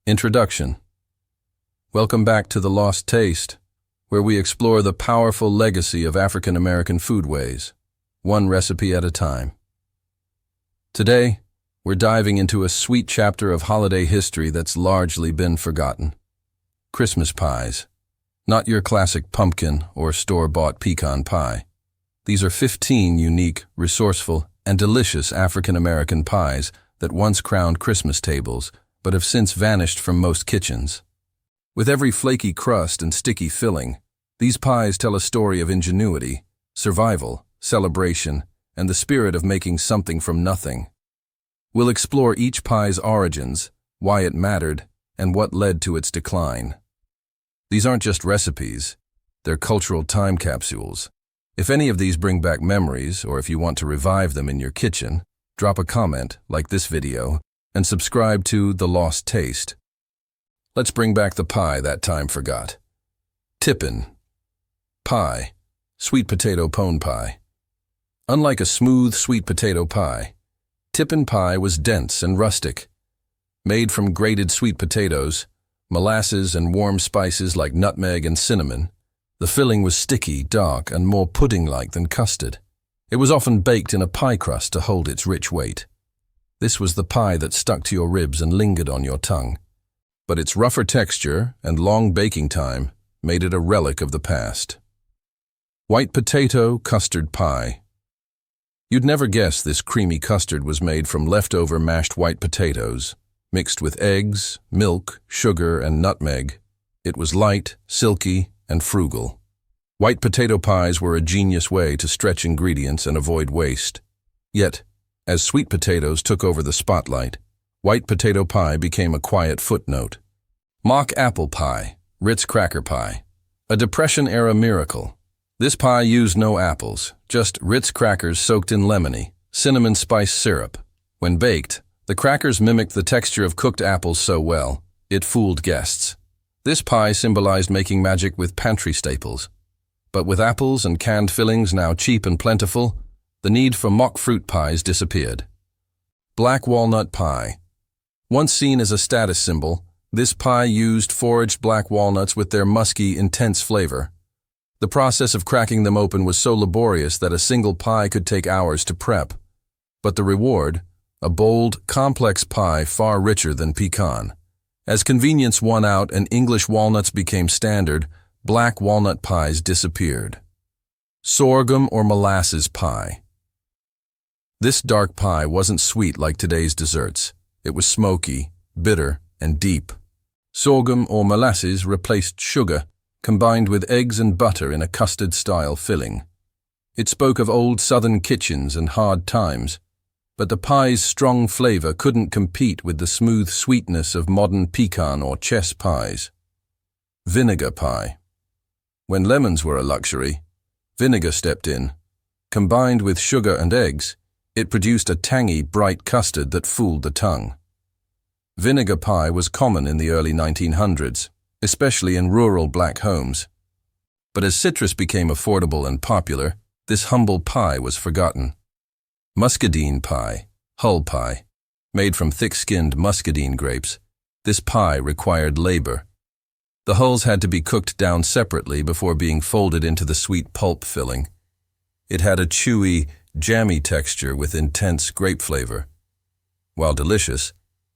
Introduction. Welcome back to The Lost Taste, where we explore the powerful legacy of African American foodways, one recipe at a time. Today, we're diving into a sweet chapter of holiday history that's largely been forgotten. Christmas pies. Not your classic pumpkin or store-bought pecan pie. These are 15 unique, resourceful, and delicious African American pies that once crowned Christmas tables, but have since vanished from most kitchens. With every flaky crust and sticky filling, these pies tell a story of ingenuity, survival, celebration, and the spirit of making something from nothing. We'll explore each pie's origins, why it mattered, and what led to its decline. These aren't just recipes, they're cultural time capsules. If any of these bring back memories, or if you want to revive them in your kitchen, drop a comment, like this video, and subscribe to The Lost Taste. Let's bring back the pie that time forgot. Tippin. Pie. Sweet potato pone pie. Unlike a smooth sweet potato pie, tippin pie was dense and rustic. Made from grated sweet potatoes, molasses, and warm spices like nutmeg and cinnamon, the filling was sticky, dark, and more pudding-like than custard. It was often baked in a pie crust to hold its rich weight. This was the pie that stuck to your ribs and lingered on your tongue. But its rougher texture and long baking time made it a relic of the past. White potato custard pie. You'd never guess this creamy custard was made from leftover mashed white potatoes, mixed with eggs, milk, sugar, and nutmeg. It was light, silky, and frugal. White potato pies were a genius way to stretch ingredients and avoid waste. Yet, as sweet potatoes took over the spotlight, white potato pie became a quiet footnote. Mock apple pie, Ritz cracker pie. A Depression-era miracle. This pie used no apples, just Ritz crackers soaked in lemony, cinnamon spice syrup. When baked, the crackers mimicked the texture of cooked apples so well, it fooled guests. This pie symbolized making magic with pantry staples. But with apples and canned fillings now cheap and plentiful, the need for mock fruit pies disappeared. Black walnut pie. Once seen as a status symbol, this pie used foraged black walnuts with their musky, intense flavor. The process of cracking them open was so laborious that a single pie could take hours to prep. But the reward? A bold, complex pie far richer than pecan. As convenience won out and English walnuts became standard, black walnut pies disappeared. Sorghum or molasses pie. This dark pie wasn't sweet like today's desserts. It was smoky, bitter, and deep. Sorghum or molasses replaced sugar, combined with eggs and butter in a custard-style filling. It spoke of old southern kitchens and hard times, but the pie's strong flavor couldn't compete with the smooth sweetness of modern pecan or chess pies. Vinegar pie. When lemons were a luxury, vinegar stepped in. Combined with sugar and eggs, it produced a tangy, bright custard that fooled the tongue. Vinegar pie was common in the early 1900s, especially in rural black homes. But as citrus became affordable and popular, this humble pie was forgotten. Muscadine pie, hull pie. Made from thick-skinned muscadine grapes, this pie required labor. The hulls had to be cooked down separately before being folded into the sweet pulp filling. It had a chewy, jammy texture with intense grape flavor. While delicious,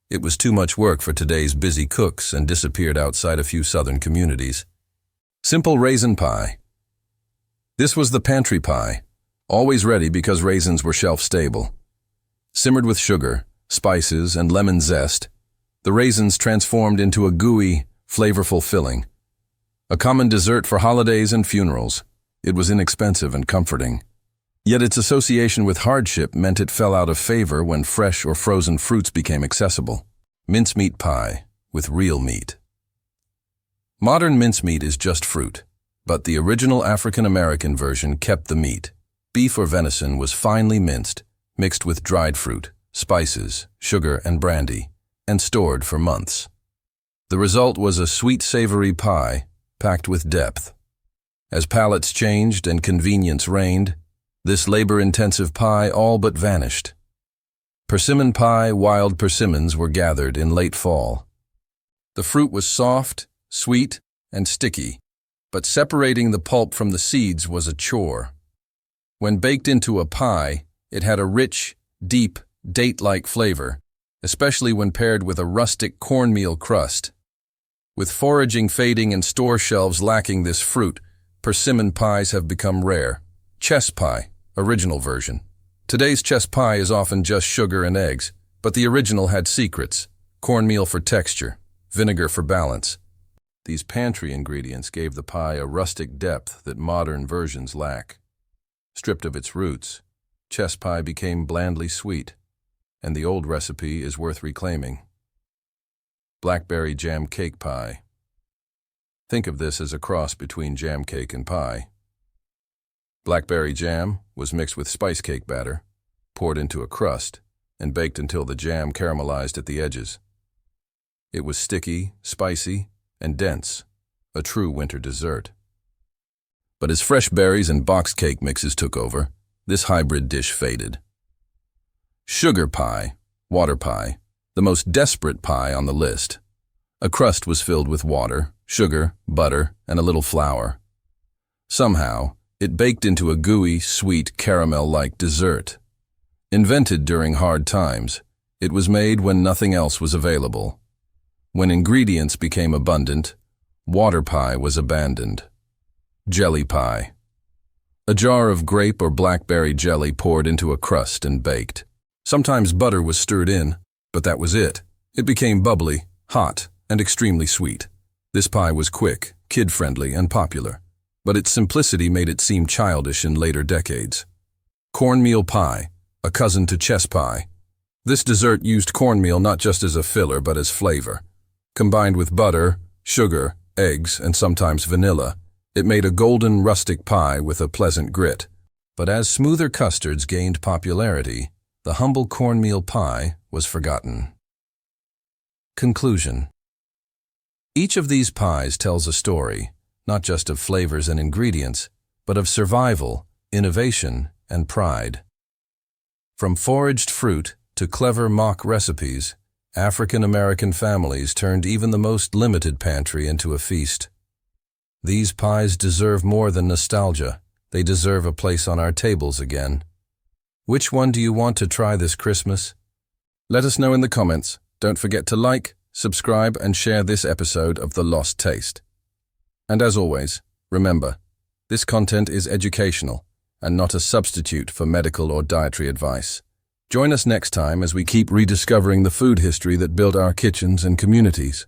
it was too much work for today's busy cooks and disappeared outside a few southern communities. Simple raisin pie. This was the pantry pie, always ready because raisins were shelf-stable. Simmered with sugar, spices, and lemon zest, the raisins transformed into a gooey, flavorful filling. A common dessert for holidays and funerals, it was inexpensive and comforting. Yet its association with hardship meant it fell out of favor when fresh or frozen fruits became accessible. Mincemeat pie, with real meat. Modern mincemeat is just fruit, but the original African-American version kept the meat. Beef or venison was finely minced, mixed with dried fruit, spices, sugar, and brandy, and stored for months. The result was a sweet, savory pie, packed with depth. As palates changed and convenience reigned, this labor-intensive pie all but vanished. Persimmon pie, wild persimmons were gathered in late fall. The fruit was soft, sweet, and sticky, but separating the pulp from the seeds was a chore. When baked into a pie, it had a rich, deep, date-like flavor, especially when paired with a rustic cornmeal crust. With foraging fading and store shelves lacking this fruit, persimmon pies have become rare. Chess pie, original version. Today's chess pie is often just sugar and eggs, but the original had secrets: cornmeal for texture, vinegar for balance. These pantry ingredients gave the pie a rustic depth that modern versions lack. Stripped of its roots, chess pie became blandly sweet, and the old recipe is worth reclaiming. Blackberry jam cake pie. Think of this as a cross between jam cake and pie. Blackberry jam was mixed with spice cake batter, poured into a crust, and baked until the jam caramelized at the edges. It was sticky, spicy, and dense, a true winter dessert. But as fresh berries and box cake mixes took over, this hybrid dish faded. Sugar pie, water pie, the most desperate pie on the list. A crust was filled with water, sugar, butter, and a little flour. Somehow, it baked into a gooey, sweet, caramel-like dessert. Invented during hard times, it was made when nothing else was available. When ingredients became abundant, water pie was abandoned. Jelly pie. A jar of grape or blackberry jelly poured into a crust and baked. Sometimes butter was stirred in, but that was it. It became bubbly, hot, and extremely sweet. This pie was quick, kid-friendly, and popular, but its simplicity made it seem childish in later decades. Cornmeal pie, a cousin to chess pie. This dessert used cornmeal not just as a filler but as flavor. Combined with butter, sugar, eggs, and sometimes vanilla, it made a golden rustic pie with a pleasant grit. But as smoother custards gained popularity, the humble cornmeal pie was forgotten. Conclusion. Each of these pies tells a story, not just of flavors and ingredients, but of survival, innovation, and pride. From foraged fruit to clever mock recipes, African-American families turned even the most limited pantry into a feast. These pies deserve more than nostalgia. They deserve a place on our tables again. Which one do you want to try this Christmas? Let us know in the comments. Don't forget to like, subscribe, and share this episode of The Lost Taste. And as always, remember, this content is educational and not a substitute for medical or dietary advice. Join us next time as we keep rediscovering the food history that built our kitchens and communities.